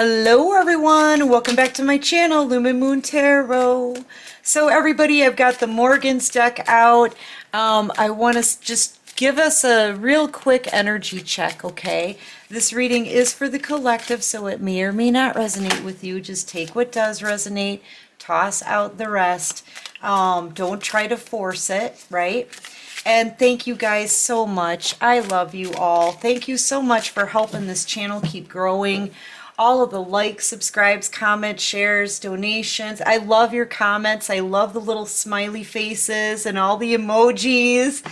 Hello everyone, welcome back to my channel, Lumen Moon Tarot. So everybody, I've got the Morgan's deck out. I want to just give us a real quick energy check, okay? This reading is for the collective, so it may or may not resonate with you. Just take what does resonate, toss out the rest. Don't try to force it, right? And thank you guys so much. I love you all. Thank you so much for helping this channel keep growing. All of the likes, subscribes, comments, shares, donations. I love your comments. I love the little smiley faces and all the emojis.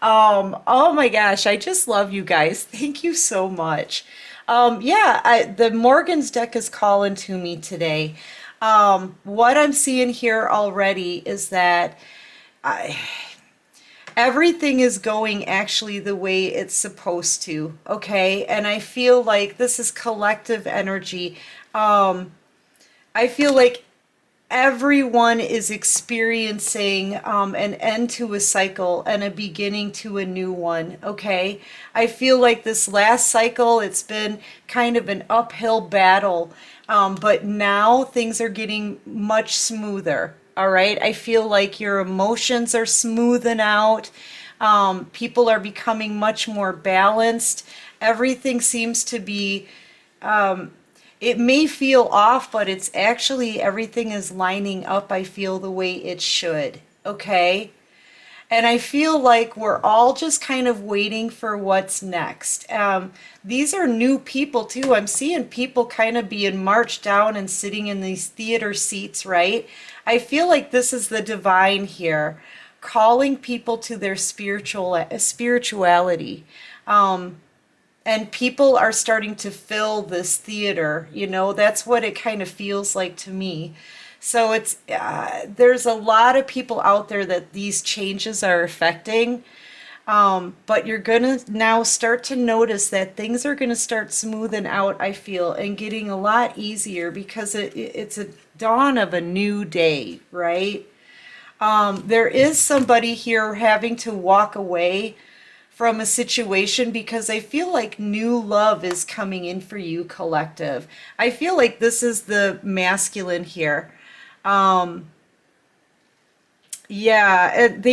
Oh my gosh, I just love you guys. Thank you so much. The Morgan's deck is calling to me today. What I'm seeing here already is that everything is going actually the way it's supposed to, okay? And I feel like this is collective energy. I feel like everyone is experiencing an end to a cycle and a beginning to a new one, okay? I feel like this last cycle, it's been kind of an uphill battle, but now things are getting much smoother. All right, I feel like your emotions are smoothing out. People are becoming much more balanced. Everything seems to be, it may feel off, but it's actually, everything is lining up, I feel, the way it should, okay? And I feel like we're all just kind of waiting for what's next. These are new people too. I'm seeing people kind of being marched down and sitting in these theater seats, right? I feel like this is the divine here, calling people to their spirituality. And people are starting to fill this theater, you know, that's what it kind of feels like to me. So it's there's a lot of people out there that these changes are affecting, but you're gonna now start to notice that things are gonna start smoothing out, I feel, and getting a lot easier because it's a dawn of a new day, right? There is somebody here having to walk away from a situation because I feel like new love is coming in for you, collective. I feel like this is the masculine here. They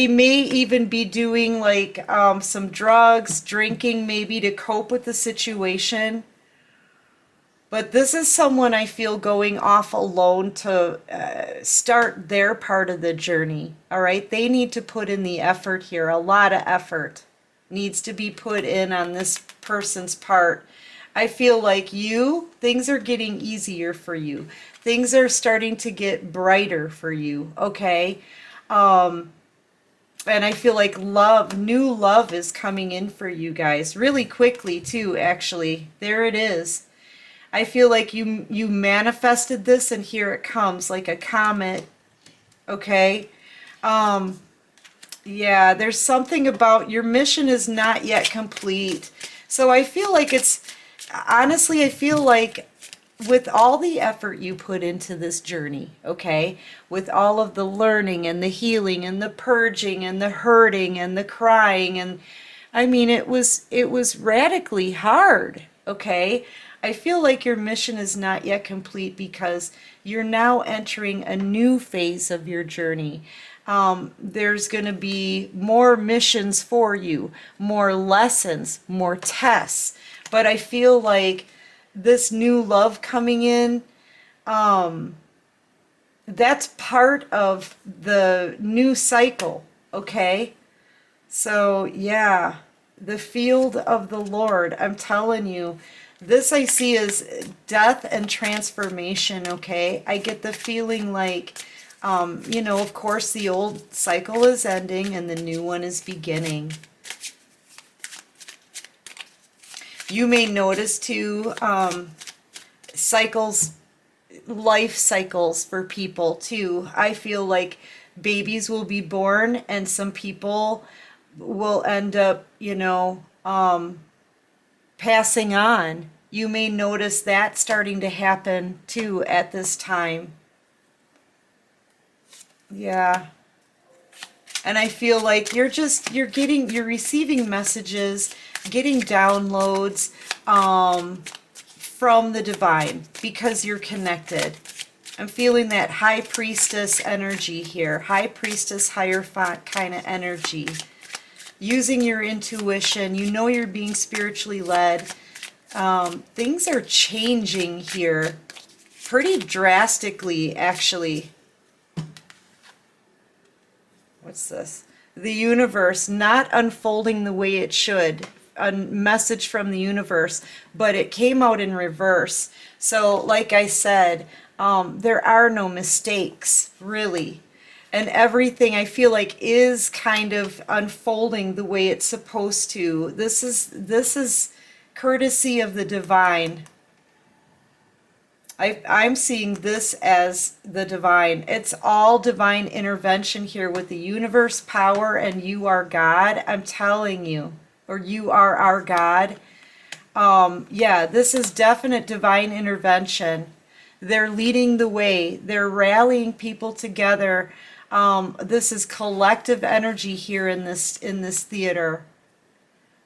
may even be doing like some drugs, drinking maybe to cope with the situation. But this is someone I feel going off alone to start their part of the journey. All right, they need to put in the effort here. A lot of effort needs to be put in on this person's part. I feel like things are getting easier for you. Things are starting to get brighter for you, okay? And I feel like new love is coming in for you guys really quickly too, actually. There it is. I feel like you manifested this and here it comes like a comet, okay? There's something about your mission is not yet complete. So I feel like honestly, I feel like with all the effort you put into this journey, okay, with all of the learning and the healing and the purging and the hurting and the crying, and I mean, it was radically hard, okay? I feel like your mission is not yet complete because you're now entering a new phase of your journey. There's going to be more missions for you, more lessons, more tests, but I feel like this new love coming in, that's part of the new cycle, okay? So yeah, the field of the Lord, I'm telling you, this I see as death and transformation, okay? I get the feeling like, of course the old cycle is ending and the new one is beginning. You may notice too, life cycles for people too. I feel like babies will be born and some people will end up, passing on. You may notice that starting to happen too at this time. Yeah. And I feel like you're receiving messages, getting downloads, from the divine because you're connected. I'm feeling that high priestess energy here. High priestess, hierophant kind of energy. Using your intuition. You know you're being spiritually led. Things are changing here pretty drastically, actually. What's this? The universe not unfolding the way it should. A message from the universe, but it came out in reverse. So like I said, there are no mistakes, really. And everything I feel like is kind of unfolding the way it's supposed to. This is courtesy of the divine. I'm seeing this as the divine. It's all divine intervention here with the universe power, and you are God. I'm telling you, or you are our God. Yeah, this is definite divine intervention. They're leading the way. They're rallying people together. This is collective energy here in this theater.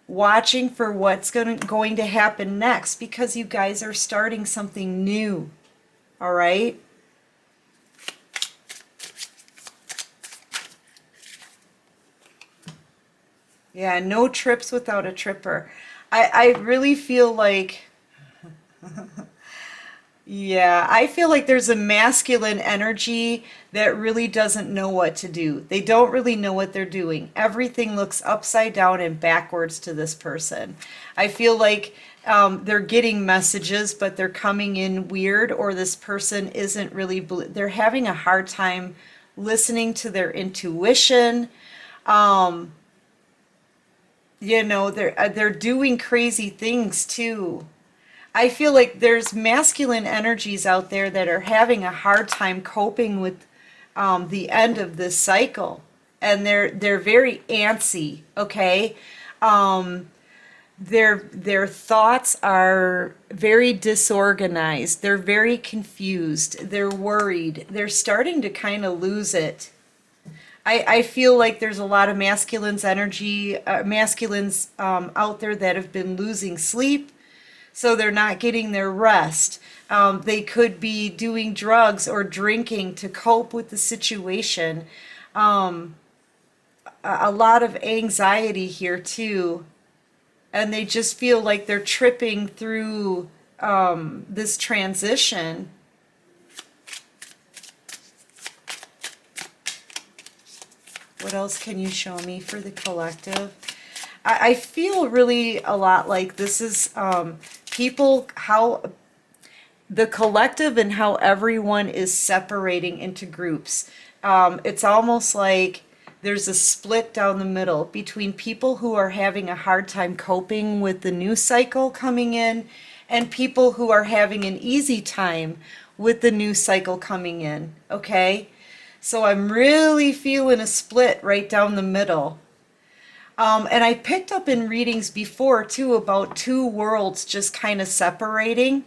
Watching for what's going to happen next, because you guys are starting something new. All right? Yeah, no trips without a tripper. I really feel like, yeah, I feel like there's a masculine energy that really doesn't know what to do. They don't really know what they're doing. Everything looks upside down and backwards to this person. I feel like they're getting messages, but they're coming in weird, or this person isn't really, they're having a hard time listening to their intuition. You know, they're doing crazy things too. I feel like there's masculine energies out there that are having a hard time coping with the end of this cycle, and they're very antsy. Okay, their thoughts are very disorganized. They're very confused. They're worried. They're starting to kind of lose it. I feel like there's a lot of masculines out there that have been losing sleep, so they're not getting their rest. They could be doing drugs or drinking to cope with the situation. A lot of anxiety here too, and they just feel like they're tripping through this transition. What else can you show me for the collective? I feel really a lot like this is people, how the collective and how everyone is separating into groups. It's almost like there's a split down the middle between people who are having a hard time coping with the new cycle coming in, and people who are having an easy time with the new cycle coming in, okay? So I'm really feeling a split right down the middle. And I picked up in readings before too about two worlds just kind of separating.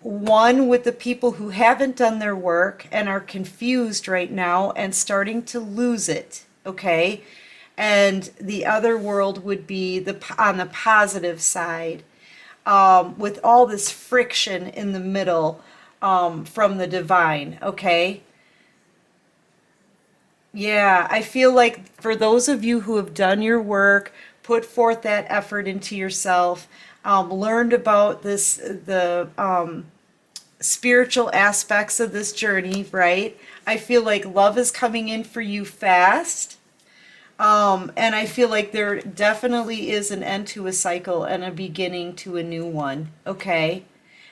One with the people who haven't done their work and are confused right now and starting to lose it, okay? And the other world would be on the positive side, with all this friction in the middle from the divine, okay? Yeah, I feel like for those of you who have done your work, put forth that effort into yourself, learned about the spiritual aspects of this journey, right? I feel like love is coming in for you fast. And I feel like there definitely is an end to a cycle and a beginning to a new one, okay?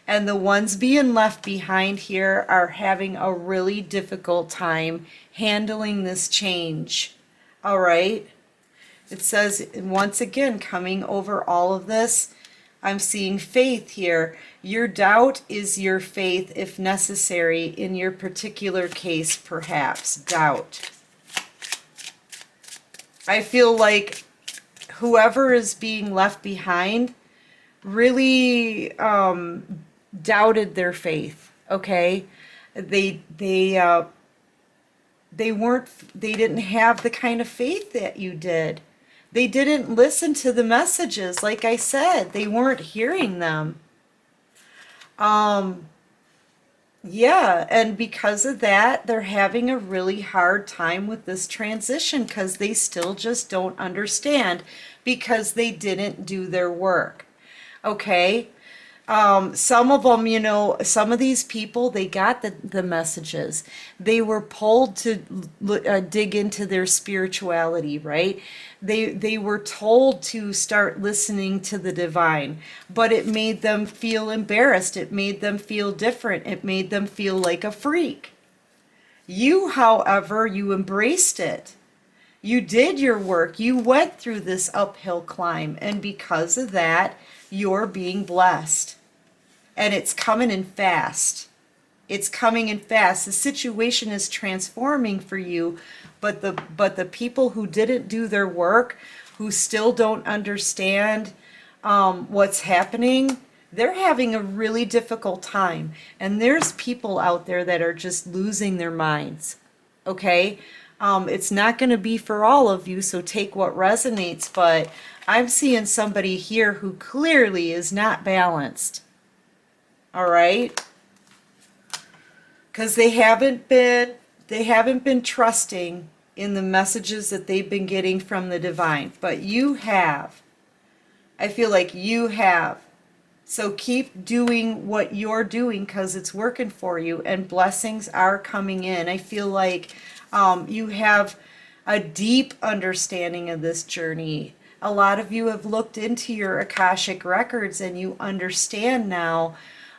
And the ones being left behind here are having a really difficult time handling this change. All right? It says, once again, coming over all of this, I'm seeing faith here. Your doubt is your faith if necessary. In your particular case, perhaps. Doubt. I feel like whoever is being left behind really doubted their faith, okay? They didn't have the kind of faith that you did. They didn't listen to the messages. Like I said, they weren't hearing them. Yeah, and because of that, they're having a really hard time with this transition because they still just don't understand because they didn't do their work. Okay? Some of them, some of these people, they got the messages. They were pulled to dig into their spirituality, right? They were told to start listening to the divine, but it made them feel embarrassed. It made them feel different. It made them feel like a freak. You, however, you embraced it. You did your work. You went through this uphill climb, and because of that, you're being blessed. And it's coming in fast. It's coming in fast. The situation is transforming for you, but the people who didn't do their work, who still don't understand what's happening, they're having a really difficult time. And there's people out there that are just losing their minds. Okay? It's not going to be for all of you, so take what resonates, but I'm seeing somebody here who clearly is not balanced. All right? Because they haven't been trusting in the messages that they've been getting from the divine, but you have. I feel like you have. So keep doing what you're doing because it's working for you and blessings are coming in. I feel like you have a deep understanding of this journey. A lot of you have looked into your Akashic records and you understand now.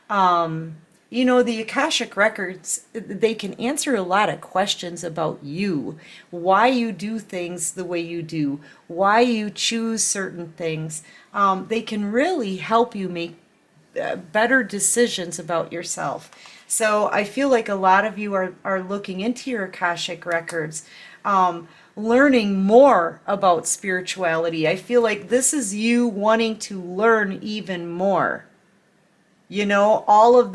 The Akashic records, they can answer a lot of questions about you, why you do things the way you do, why you choose certain things. They can really help you make better decisions about yourself. So I feel like a lot of you are looking into your Akashic records, learning more about spirituality. I feel like this is you wanting to learn even more. All of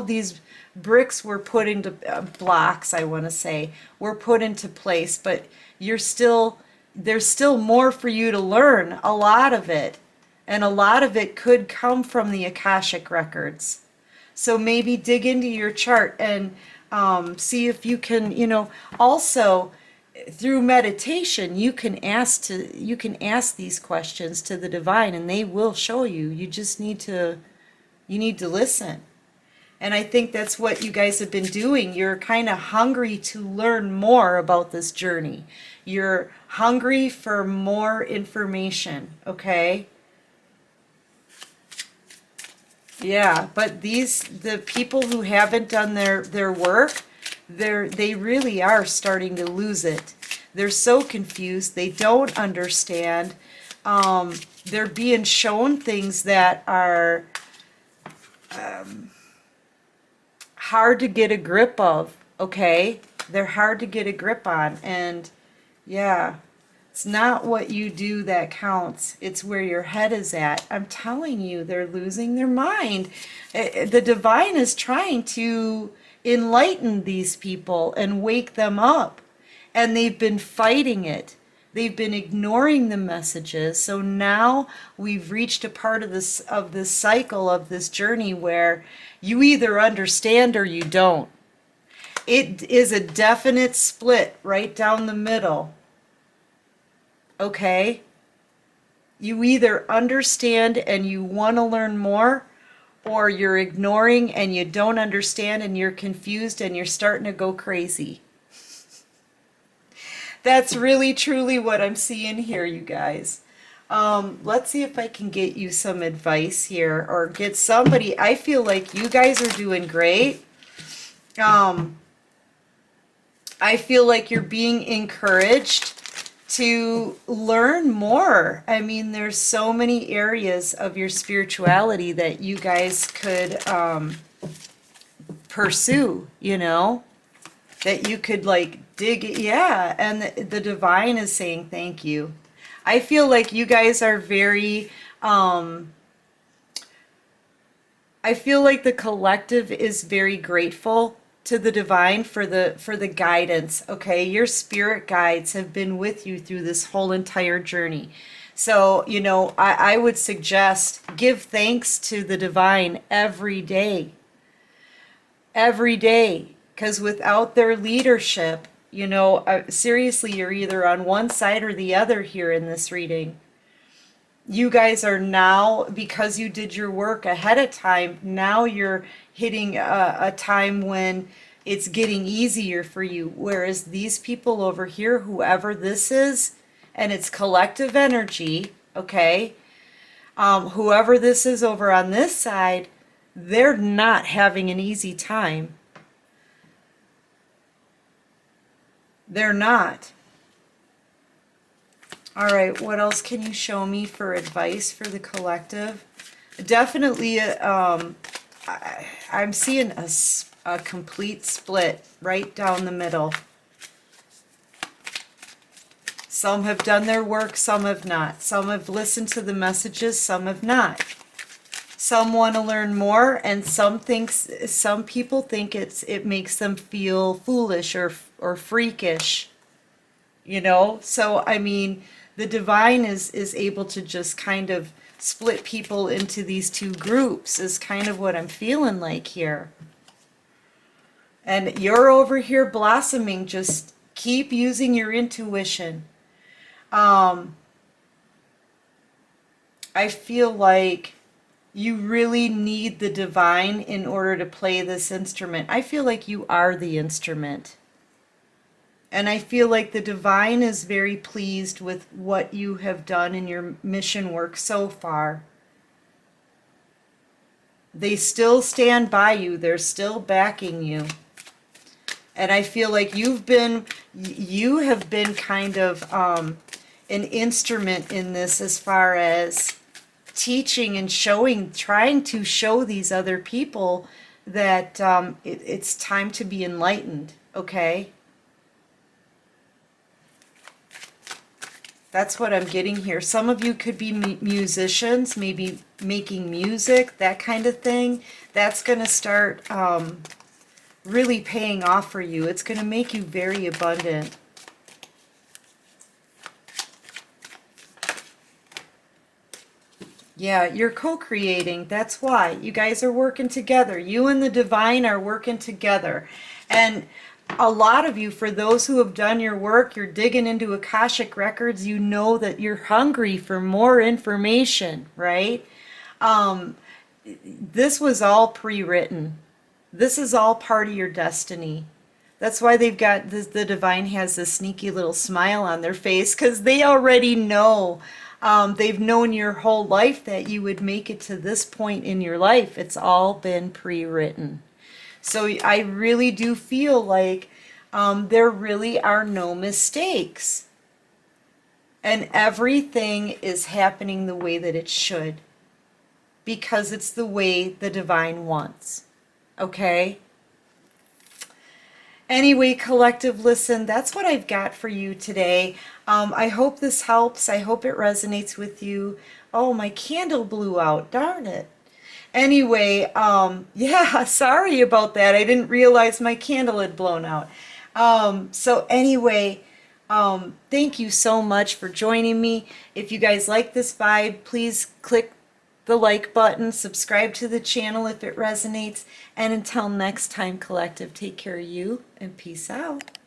these bricks were put into blocks, I want to say, were put into place, but there's still more for you to learn, a lot of it. And a lot of it could come from the Akashic records. So maybe dig into your chart and see if you can, also through meditation, you can ask these questions to the divine and they will show you. You need to listen. And I think that's what you guys have been doing. You're kind of hungry to learn more about this journey. You're hungry for more information, okay? Yeah, but the people who haven't done their work, they really are starting to lose it. They're so confused. They don't understand. They're being shown things that are hard to get a grip of, okay? They're hard to get a grip on. And yeah, it's not what you do that counts. It's where your head is at. I'm telling you, they're losing their mind. The divine is trying to enlighten these people and wake them up. And they've been fighting it. They've been ignoring the messages. So now we've reached a part of this cycle of this journey where you either understand or you don't. It is a definite split right down the middle. Okay? You either understand and you want to learn more, or you're ignoring and you don't understand and you're confused and you're starting to go crazy. That's really truly what I'm seeing here, you guys. Let's see if I can get you some advice here or get somebody. I feel like you guys are doing great. I feel like you're being encouraged to learn more. I mean, there's so many areas of your spirituality that you guys could pursue, that you could like dig. Yeah, and the divine is saying thank you. I feel like you guys are very I feel like the collective is very grateful to the divine for the guidance. Okay, your spirit guides have been with you through this whole entire journey. So, you know, I would suggest give thanks to the divine every day. Every day. Because without their leadership, you know, seriously, you're either on one side or the other here in this reading. You guys are now, because you did your work ahead of time, now you're hitting a time when it's getting easier for you. Whereas these people over here, whoever this is, and it's collective energy, okay? Whoever this is over on this side, they're not having an easy time. They're not. All right, what else can you show me for advice for the collective? Definitely, I'm seeing a complete split right down the middle. Some have done their work, some have not. Some have listened to the messages, some have not. Some want to learn more, and some people think it makes them feel foolish or freakish. You know? So I mean, the divine is able to just kind of split people into these two groups is kind of what I'm feeling like here. And you're over here blossoming. Just keep using your intuition. I feel like you really need the divine in order to play this instrument. I feel like you are the instrument. And I feel like the divine is very pleased with what you have done in your mission work so far. They still stand by you. They're still backing you. And I feel like you have been kind of an instrument in this as far as teaching and showing, trying to show these other people that it's time to be enlightened, okay? That's what I'm getting here. Some of you could be musicians, maybe making music, that kind of thing. That's going to start really paying off for you. It's going to make you very abundant. Yeah, you're co-creating. That's why. You guys are working together. You and the divine are working together. And a lot of you, for those who have done your work, you're digging into Akashic Records, you know that you're hungry for more information, right? This was all pre-written. This is all part of your destiny. That's why they've got this, the divine has this sneaky little smile on their face, because they already know. They've known your whole life that you would make it to this point in your life. It's all been pre-written. So I really do feel like there really are no mistakes. And everything is happening the way that it should. Because it's the way the divine wants. Okay? Anyway, collective, listen, that's what I've got for you today. I hope this helps. I hope it resonates with you. Oh, my candle blew out. Darn it. Anyway, yeah, sorry about that. I didn't realize my candle had blown out. So anyway, thank you so much for joining me. If you guys like this vibe, please click the like button, subscribe to the channel if it resonates, and until next time, collective, take care of you and peace out.